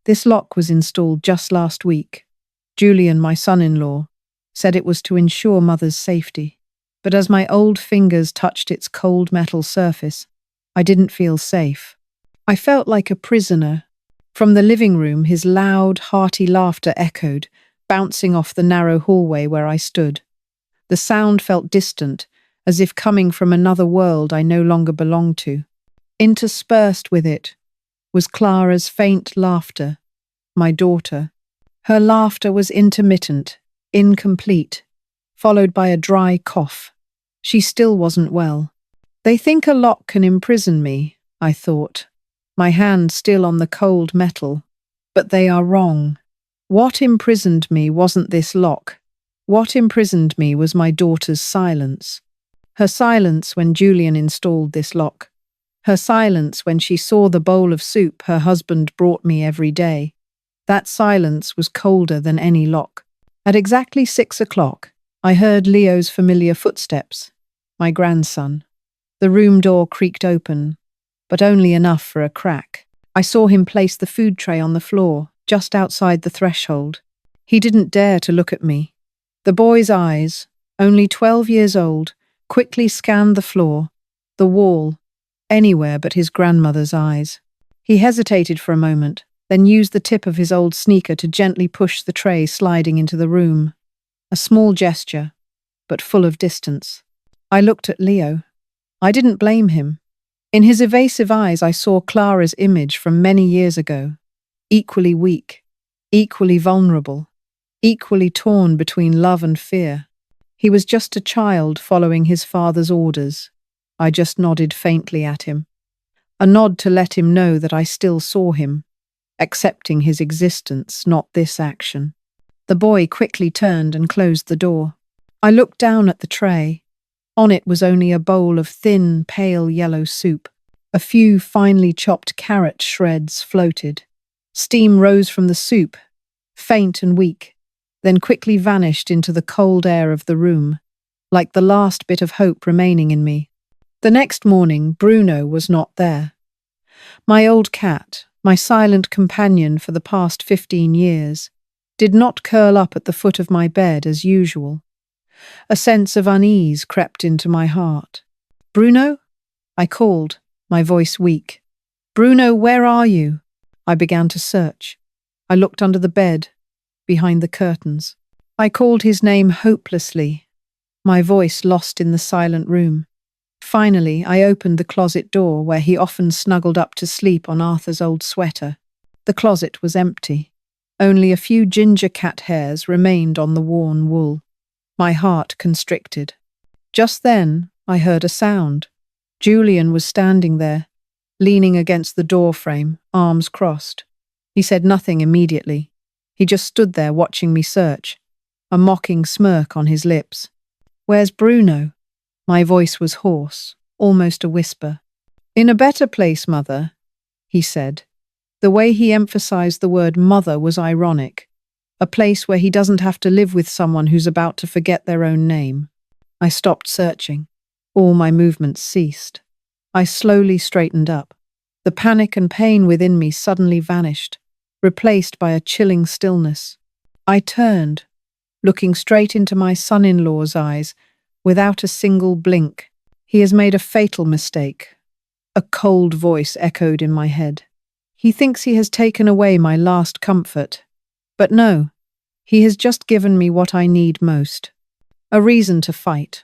This lock was installed just last week. Julian, my son-in-law, said it was to ensure Mother's safety. But as my old fingers touched its cold metal surface, I didn't feel safe. I felt like a prisoner. From the living room, his loud, hearty laughter echoed, bouncing off the narrow hallway where I stood. The sound felt distant, as if coming from another world I no longer belonged to. Interspersed with it was Clara's faint laughter, my daughter. Her laughter was intermittent, incomplete, followed by a dry cough. She still wasn't well. They think a lock can imprison me, I thought, my hand still on the cold metal. But they are wrong. What imprisoned me wasn't this lock. What imprisoned me was my daughter's silence. Her silence when Julian installed this lock. Her silence when she saw the bowl of soup her husband brought me every day. That silence was colder than any lock. At exactly 6 o'clock, I heard Leo's familiar footsteps, my grandson. The room door creaked open, but only enough for a crack. I saw him place the food tray on the floor, just outside the threshold. He didn't dare to look at me. The boy's eyes, only 12 years old, quickly scanned the floor, the wall, anywhere but his grandmother's eyes. He hesitated for a moment, then used the tip of his old sneaker to gently push the tray sliding into the room. A small gesture, but full of distance. I looked at Leo. I didn't blame him. In his evasive eyes I saw Clara's image from many years ago. Equally weak, equally vulnerable, equally torn between love and fear. He was just a child following his father's orders. I just nodded faintly at him. A nod to let him know that I still saw him, accepting his existence, not this action. The boy quickly turned and closed the door. I looked down at the tray. On it was only a bowl of thin, pale yellow soup. A few finely chopped carrot shreds floated. Steam rose from the soup, faint and weak, then quickly vanished into the cold air of the room, like the last bit of hope remaining in me. The next morning, Bruno was not there. My old cat, my silent companion for the past 15 years, did not curl up at the foot of my bed as usual. A sense of unease crept into my heart. "Bruno?" I called, my voice weak. "Bruno, where are you?" I began to search. I looked under the bed, behind the curtains. I called his name hopelessly, my voice lost in the silent room. Finally, I opened the closet door where he often snuggled up to sleep on Arthur's old sweater. The closet was empty. Only a few ginger cat hairs remained on the worn wool. My heart constricted. Just then, I heard a sound. Julian was standing there, leaning against the door frame, arms crossed. He said nothing immediately. He just stood there watching me search, a mocking smirk on his lips. "Where's Bruno?" My voice was hoarse, almost a whisper. "In a better place, Mother," he said. The way he emphasized the word mother was ironic. A place where he doesn't have to live with someone who's about to forget their own name. I stopped searching. All my movements ceased. I slowly straightened up. The panic and pain within me suddenly vanished, replaced by a chilling stillness. I turned, looking straight into my son-in-law's eyes, without a single blink. "He has made a fatal mistake," a cold voice echoed in my head. "He thinks he has taken away my last comfort. But no, he has just given me what I need most. A reason to fight.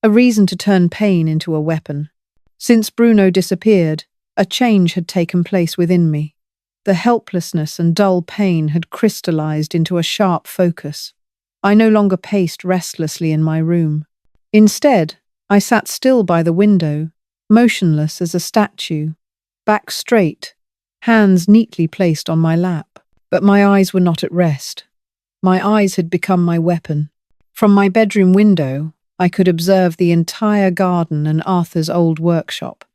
A reason to turn pain into a weapon." Since Bruno disappeared, a change had taken place within me. The helplessness and dull pain had crystallized into a sharp focus. I no longer paced restlessly in my room. Instead, I sat still by the window, motionless as a statue, back straight, hands neatly placed on my lap. But my eyes were not at rest. My eyes had become my weapon. From my bedroom window, I could observe the entire garden and Arthur's old workshop,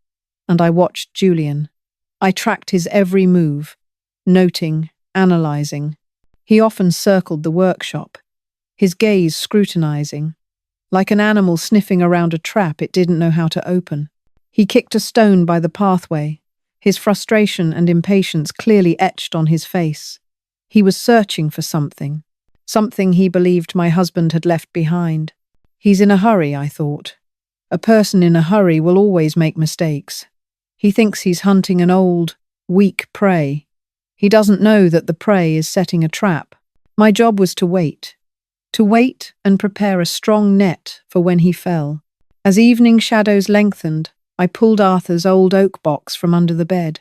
and I watched Julian. I tracked his every move, noting, analyzing. He often circled the workshop, his gaze scrutinizing. Like an animal sniffing around a trap it didn't know how to open. He kicked a stone by the pathway, his frustration and impatience clearly etched on his face. He was searching for something, something he believed my husband had left behind. He's in a hurry, I thought. A person in a hurry will always make mistakes. He thinks he's hunting an old, weak prey. He doesn't know that the prey is setting a trap. My job was to wait and prepare a strong net for when he fell. As evening shadows lengthened, I pulled Arthur's old oak box from under the bed.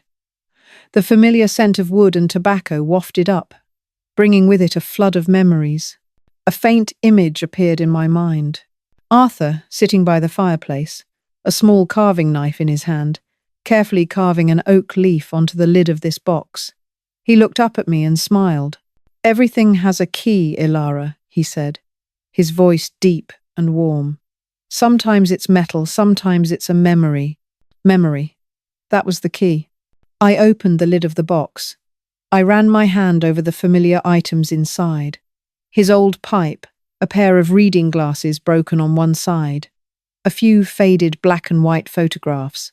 The familiar scent of wood and tobacco wafted up, bringing with it a flood of memories. A faint image appeared in my mind. Arthur, sitting by the fireplace, a small carving knife in his hand, carefully carving an oak leaf onto the lid of this box. He looked up at me and smiled. "Everything has a key, Ilara," he said, his voice deep and warm. "Sometimes it's metal, sometimes it's a memory. Memory. That was the key." I opened the lid of the box. I ran my hand over the familiar items inside. His old pipe, a pair of reading glasses broken on one side, a few faded black and white photographs.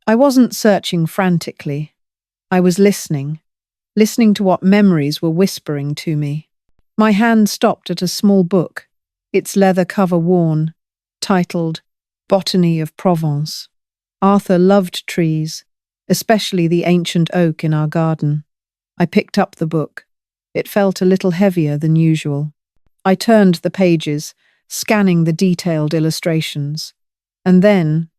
I wasn't searching frantically. I was listening to what memories were whispering to me. My hand stopped at a small book, its leather cover worn, titled Botany of Provence. Arthur loved trees, especially the ancient oak in our garden. I picked up the book. It felt a little heavier than usual. I turned the pages, scanning the detailed illustrations. And then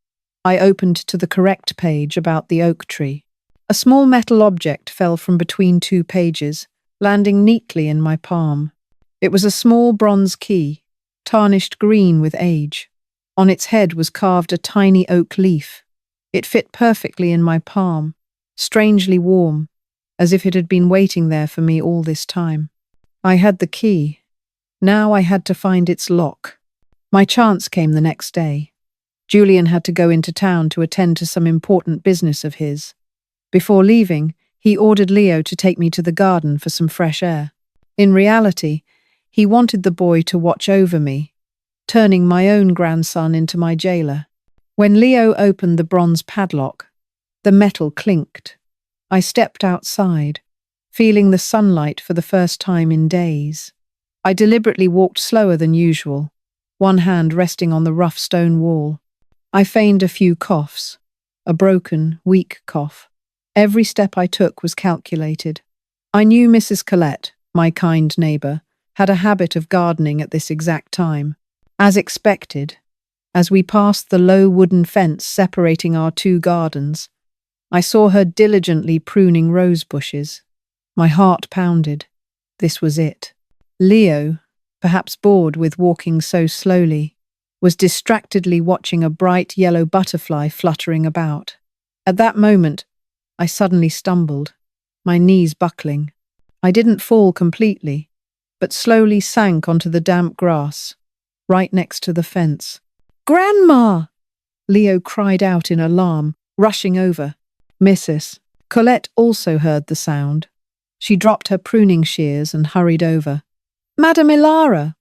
I opened to the correct page about the oak tree. A small metal object fell from between two pages, landing neatly in my palm. It was a small bronze key, tarnished green with age. On its head was carved a tiny oak leaf. It fit perfectly in my palm, strangely warm, as if it had been waiting there for me all this time. I had the key. Now I had to find its lock. My chance came the next day. Julian had to go into town to attend to some important business of his. Before leaving, he ordered Leo to take me to the garden for some fresh air. In reality, he wanted the boy to watch over me, turning my own grandson into my jailer. When Leo opened the bronze padlock, the metal clinked. I stepped outside, feeling the sunlight for the first time in days. I deliberately walked slower than usual, one hand resting on the rough stone wall. I feigned a few coughs, a broken, weak cough. Every step I took was calculated. I knew Mrs. Collette, my kind neighbour, had a habit of gardening at this exact time. As expected, as we passed the low wooden fence separating our two gardens, I saw her diligently pruning rose bushes. My heart pounded. This was it. Leo, perhaps bored with walking so slowly, was distractedly watching a bright yellow butterfly fluttering about. At that moment, I suddenly stumbled, my knees buckling. I didn't fall completely, but slowly sank onto the damp grass, right next to the fence. "Grandma!" Leo cried out in alarm, rushing over. Mrs. Colette also heard the sound. She dropped her pruning shears and hurried over. "Madame Ilara,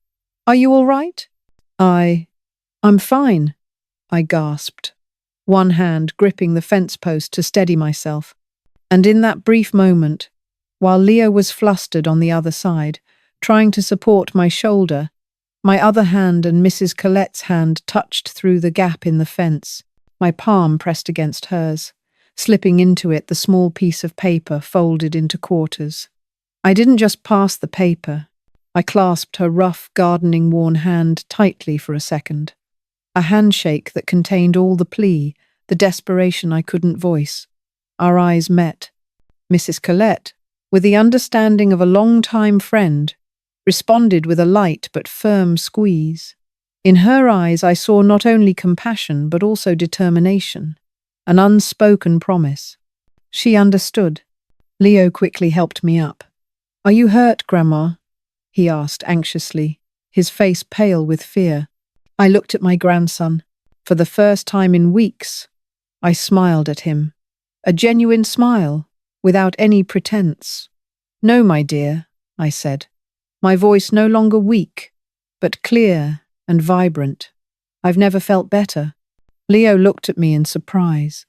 are you all right?" I'm fine," I gasped, one hand gripping the fence post to steady myself. And in that brief moment, while Leo was flustered on the other side, trying to support my shoulder, my other hand and Mrs. Colette's hand touched through the gap in the fence, my palm pressed against hers, slipping into it the small piece of paper folded into quarters. I didn't just pass the paper. I clasped her rough, gardening-worn hand tightly for a second. A handshake that contained all the plea, the desperation I couldn't voice. Our eyes met. Mrs. Colette, with the understanding of a long-time friend, responded with a light but firm squeeze. In her eyes I saw not only compassion but also determination, an unspoken promise. She understood. Leo quickly helped me up. "Are you hurt, Grandma?" he asked anxiously, his face pale with fear. I looked at my grandson. For the first time in weeks, I smiled at him. A genuine smile, without any pretense. "No, my dear," I said, my voice no longer weak, but clear and vibrant. "I've never felt better." Leo looked at me in surprise.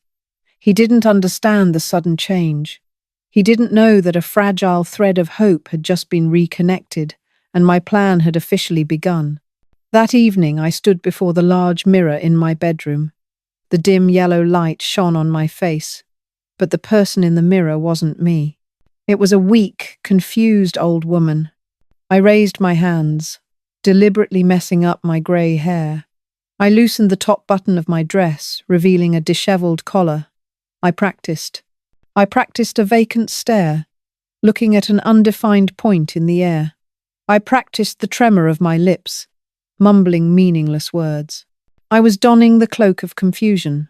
He didn't understand the sudden change. He didn't know that a fragile thread of hope had just been reconnected, and my plan had officially begun. That evening, I stood before the large mirror in my bedroom. The dim yellow light shone on my face, but the person in the mirror wasn't me. It was a weak, confused old woman. I raised my hands, deliberately messing up my grey hair. I loosened the top button of my dress, revealing a disheveled collar. I practiced. I practiced a vacant stare, looking at an undefined point in the air. I practiced the tremor of my lips, mumbling meaningless words. I was donning the cloak of confusion,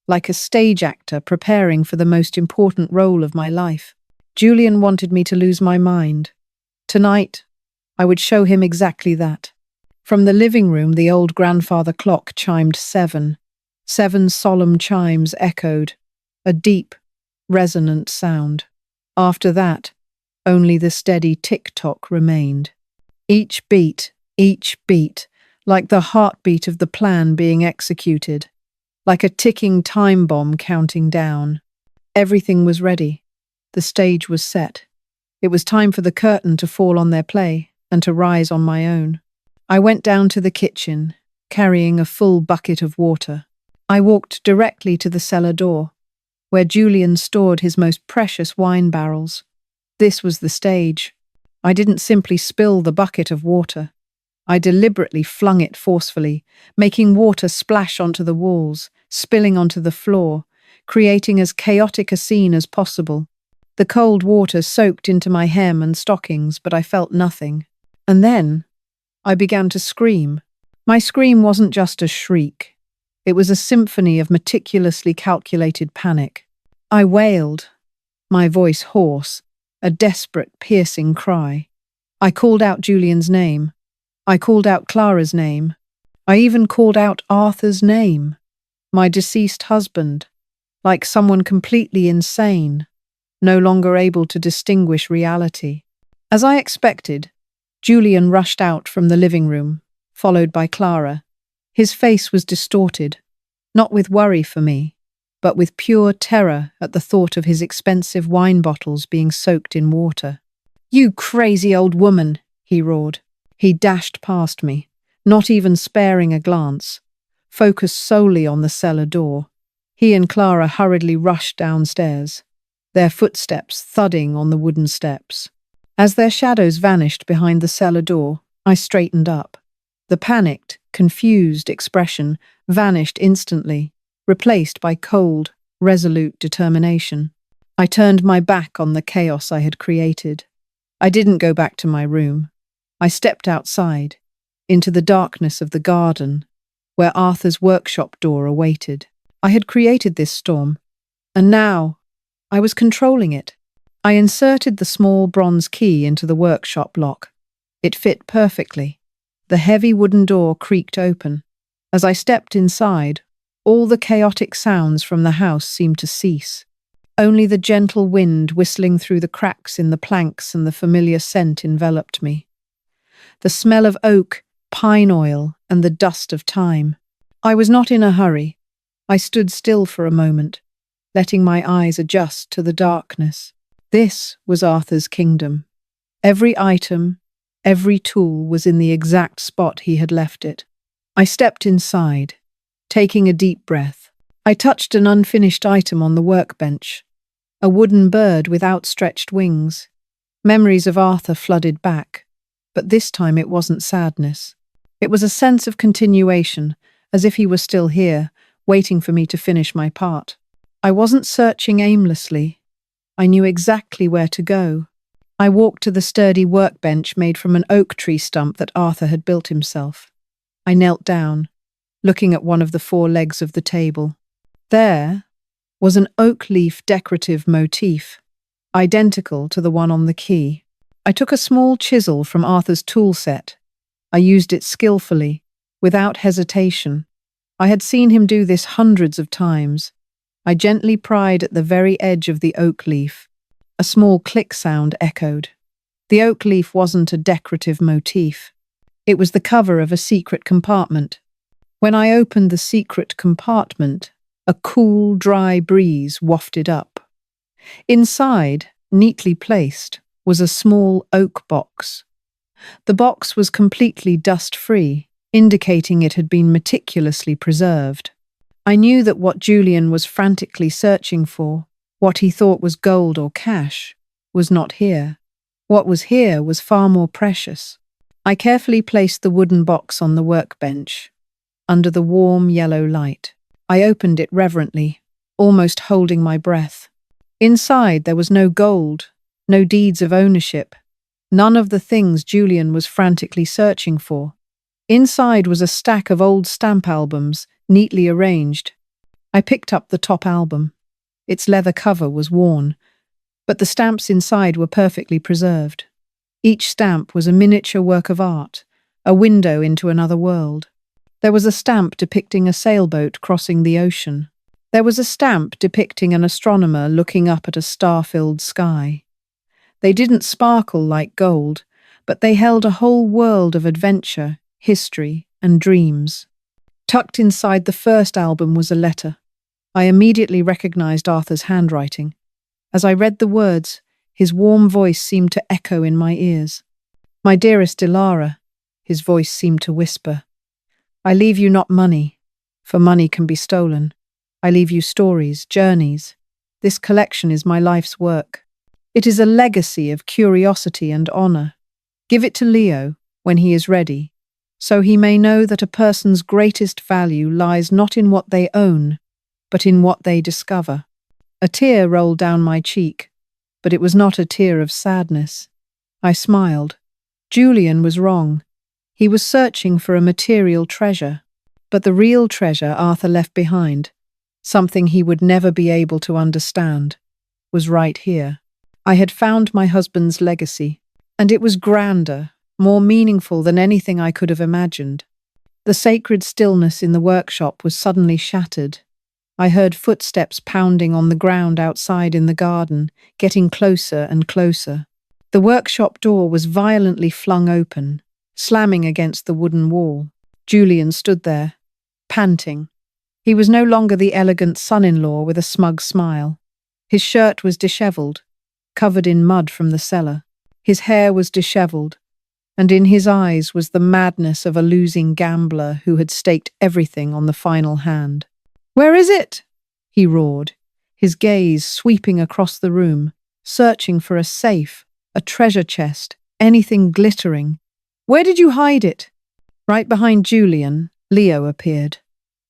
like a stage actor preparing for the most important role of my life. Julian wanted me to lose my mind. Tonight, I would show him exactly that. From the living room, the old grandfather clock chimed 7. 7 solemn chimes echoed, a deep, resonant sound. After that, only the steady tick-tock remained. Each beat, like the heartbeat of the plan being executed, like a ticking time bomb counting down. Everything was ready. The stage was set. It was time for the curtain to fall on their play and to rise on my own. I went down to the kitchen, carrying a full bucket of water. I walked directly to the cellar door, where Julian stored his most precious wine barrels. This was the stage. I didn't simply spill the bucket of water. I deliberately flung it forcefully, making water splash onto the walls, spilling onto the floor, creating as chaotic a scene as possible. The cold water soaked into my hem and stockings, but I felt nothing. And then I began to scream. My scream wasn't just a shriek. It was a symphony of meticulously calculated panic. I wailed, my voice hoarse, a desperate, piercing cry. I called out Julian's name. I called out Clara's name. I even called out Arthur's name, my deceased husband, like someone completely insane, no longer able to distinguish reality. As I expected, Julian rushed out from the living room, followed by Clara. His face was distorted, not with worry for me, but with pure terror at the thought of his expensive wine bottles being soaked in water. "You crazy old woman!" he roared. He dashed past me, not even sparing a glance, focused solely on the cellar door. He and Clara hurriedly rushed downstairs, their footsteps thudding on the wooden steps. As their shadows vanished behind the cellar door, I straightened up. The panicked, confused expression vanished instantly, replaced by cold, resolute determination. I turned my back on the chaos I had created. I didn't go back to my room. I stepped outside, into the darkness of the garden, where Arthur's workshop door awaited. I had created this storm, and now I was controlling it. I inserted the small bronze key into the workshop lock. It fit perfectly. The heavy wooden door creaked open. As I stepped inside, all the chaotic sounds from the house seemed to cease. Only the gentle wind whistling through the cracks in the planks and the familiar scent enveloped me. The smell of oak, pine oil, and the dust of time. I was not in a hurry. I stood still for a moment, letting my eyes adjust to the darkness. This was Arthur's kingdom. Every item, every tool was in the exact spot he had left it. I stepped inside, taking a deep breath. I touched an unfinished item on the workbench, a wooden bird with outstretched wings. Memories of Arthur flooded back, but this time it wasn't sadness. It was a sense of continuation, as if he was still here, waiting for me to finish my part. I wasn't searching aimlessly. I knew exactly where to go. I walked to the sturdy workbench made from an oak tree stump that Arthur had built himself. I knelt down, looking at one of the 4 legs of the table. There was an oak leaf decorative motif, identical to the one on the key. I took a small chisel from Arthur's tool set. I used it skillfully, without hesitation. I had seen him do this hundreds of times. I gently pried at the very edge of the oak leaf. A small click sound echoed. The oak leaf wasn't a decorative motif. It was the cover of a secret compartment. When I opened the secret compartment, A cool, dry breeze wafted up. Inside, neatly placed, was a small oak box. The box was completely dust-free, indicating it had been meticulously preserved. I knew that what Julian was frantically searching for, what he thought was gold or cash, was not here. What was here was far more precious. I carefully placed the wooden box on the workbench, under the warm yellow light. I opened it reverently, almost holding my breath. Inside there was no gold, no deeds of ownership, none of the things Julian was frantically searching for. Inside was a stack of old stamp albums, neatly arranged. I picked up the top album. Its leather cover was worn, but the stamps inside were perfectly preserved. Each stamp was a miniature work of art, a window into another world. There was a stamp depicting a sailboat crossing the ocean. There was a stamp depicting an astronomer looking up at a star-filled sky. They didn't sparkle like gold, but they held a whole world of adventure, history, and dreams. Tucked inside the first album was a letter. I immediately recognized Arthur's handwriting. As I read the words, his warm voice seemed to echo in my ears. "My dearest Dilara," his voice seemed to whisper, "I leave you not money, for money can be stolen. I leave you stories, journeys. This collection is my life's work. It is a legacy of curiosity and honor. Give it to Leo when he is ready, so he may know that a person's greatest value lies not in what they own, but in what they discover." A tear rolled down my cheek, but it was not a tear of sadness. I smiled. Julian was wrong. He was searching for a material treasure, but the real treasure Arthur left behind, something he would never be able to understand, was right here. I had found my husband's legacy, and it was grander, more meaningful than anything I could have imagined. The sacred stillness in the workshop was suddenly shattered. I heard footsteps pounding on the ground outside in the garden, getting closer and closer. The workshop door was violently flung open, slamming against the wooden wall. Julian stood there, panting. He was no longer the elegant son-in-law with a smug smile. His shirt was disheveled, covered in mud from the cellar. His hair was disheveled, and in his eyes was the madness of a losing gambler who had staked everything on the final hand. "Where is it?" he roared, his gaze sweeping across the room, searching for a safe, a treasure chest, anything glittering. "Where did you hide it?" Right behind Julian, Leo appeared.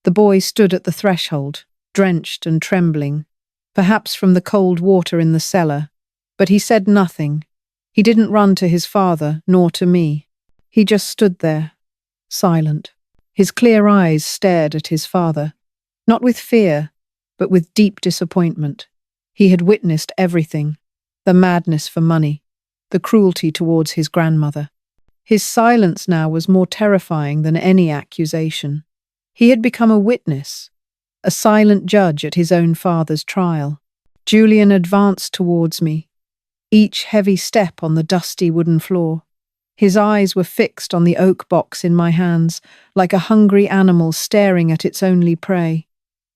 The boy stood at the threshold, drenched and trembling, perhaps from the cold water in the cellar, but he said nothing. He didn't run to his father, nor to me. He just stood there, silent. His clear eyes stared at his father, not with fear, but with deep disappointment. He had witnessed everything, the madness for money, the cruelty towards his grandmother. His silence now was more terrifying than any accusation. He had become a witness, a silent judge at his own father's trial. Julian advanced towards me, each heavy step on the dusty wooden floor. His eyes were fixed on the oak box in my hands, like a hungry animal staring at its only prey.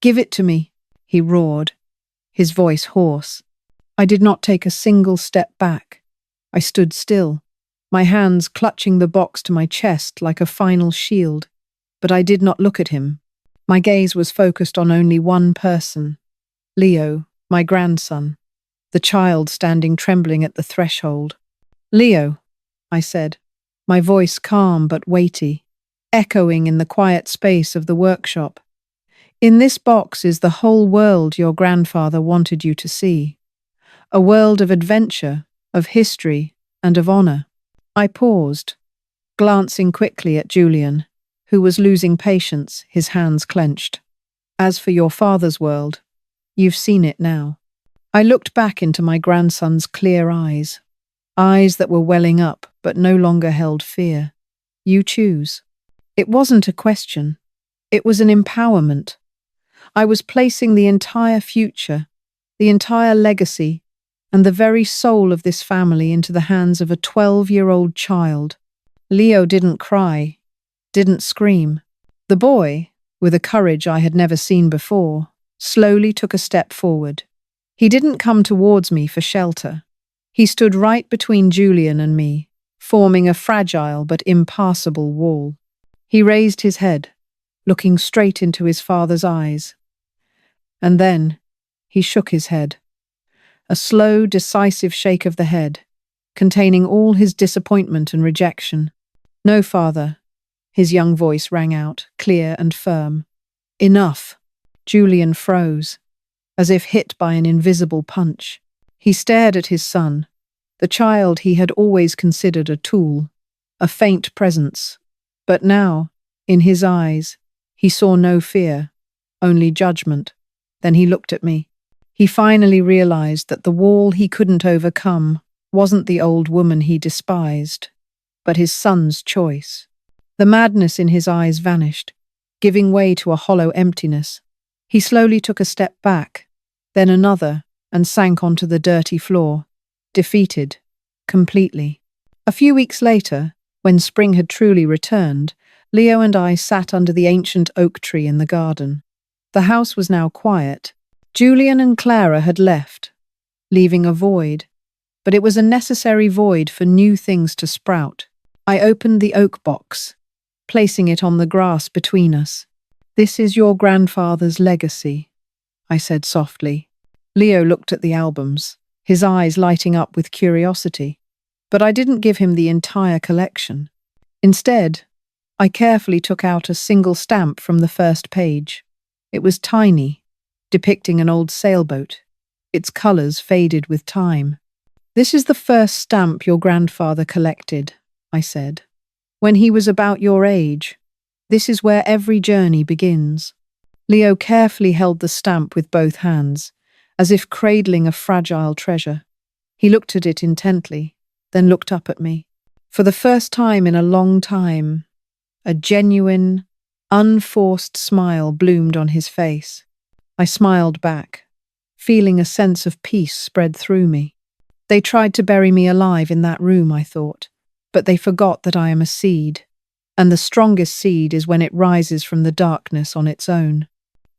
"Give it to me," he roared, his voice hoarse. I did not take a single step back. I stood still, my hands clutching the box to my chest like a final shield, but I did not look at him. My gaze was focused on only one person, Leo, my grandson, the child standing trembling at the threshold. "Leo," I said, my voice calm but weighty, echoing in the quiet space of the workshop. "In this box is the whole world your grandfather wanted you to see. A world of adventure, of history, and of honor." I paused, glancing quickly at Julian, who was losing patience, his hands clenched. "As for your father's world, you've seen it now." I looked back into my grandson's clear eyes that were welling up but no longer held fear. "You choose." It wasn't a question. It was an empowerment. I was placing the entire future, the entire legacy, and the very soul of this family into the hands of a 12-year-old child. Leo didn't cry, didn't scream. The boy, with a courage I had never seen before, slowly took a step forward. He didn't come towards me for shelter. He stood right between Julian and me, forming a fragile but impassable wall. He raised his head, looking straight into his father's eyes. And then he shook his head. A slow, decisive shake of the head, containing all his disappointment and rejection. "No, father," his young voice rang out, clear and firm. "Enough." Julian froze, as if hit by an invisible punch. He stared at his son, the child he had always considered a tool, a faint presence. But now, in his eyes, he saw no fear, only judgment. Then he looked at me. He finally realized that the wall he couldn't overcome wasn't the old woman he despised, but his son's choice. The madness in his eyes vanished, giving way to a hollow emptiness. He slowly took a step back, then another, and sank onto the dirty floor, defeated, completely. A few weeks later, when spring had truly returned, Leo and I sat under the ancient oak tree in the garden. The house was now quiet. Julian and Clara had left, leaving a void, but it was a necessary void for new things to sprout. I opened the oak box, placing it on the grass between us. "This is your grandfather's legacy," I said softly. Leo looked at the albums, his eyes lighting up with curiosity. But I didn't give him the entire collection. Instead, I carefully took out a single stamp from the first page. It was tiny, depicting an old sailboat, its colors faded with time. "This is the first stamp your grandfather collected," I said. "When he was about your age. This is where every journey begins." Leo carefully held the stamp with both hands, as if cradling a fragile treasure. He looked at it intently, then looked up at me. For the first time in a long time, a genuine, unforced smile bloomed on his face. I smiled back, feeling a sense of peace spread through me. They tried to bury me alive in that room, I thought, but they forgot that I am a seed, and the strongest seed is when it rises from the darkness on its own.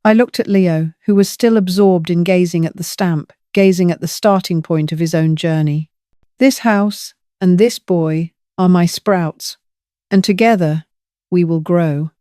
I looked at Leo, who was still absorbed in gazing at the stamp, gazing at the starting point of his own journey. "This house and this boy are my sprouts, and together we will grow."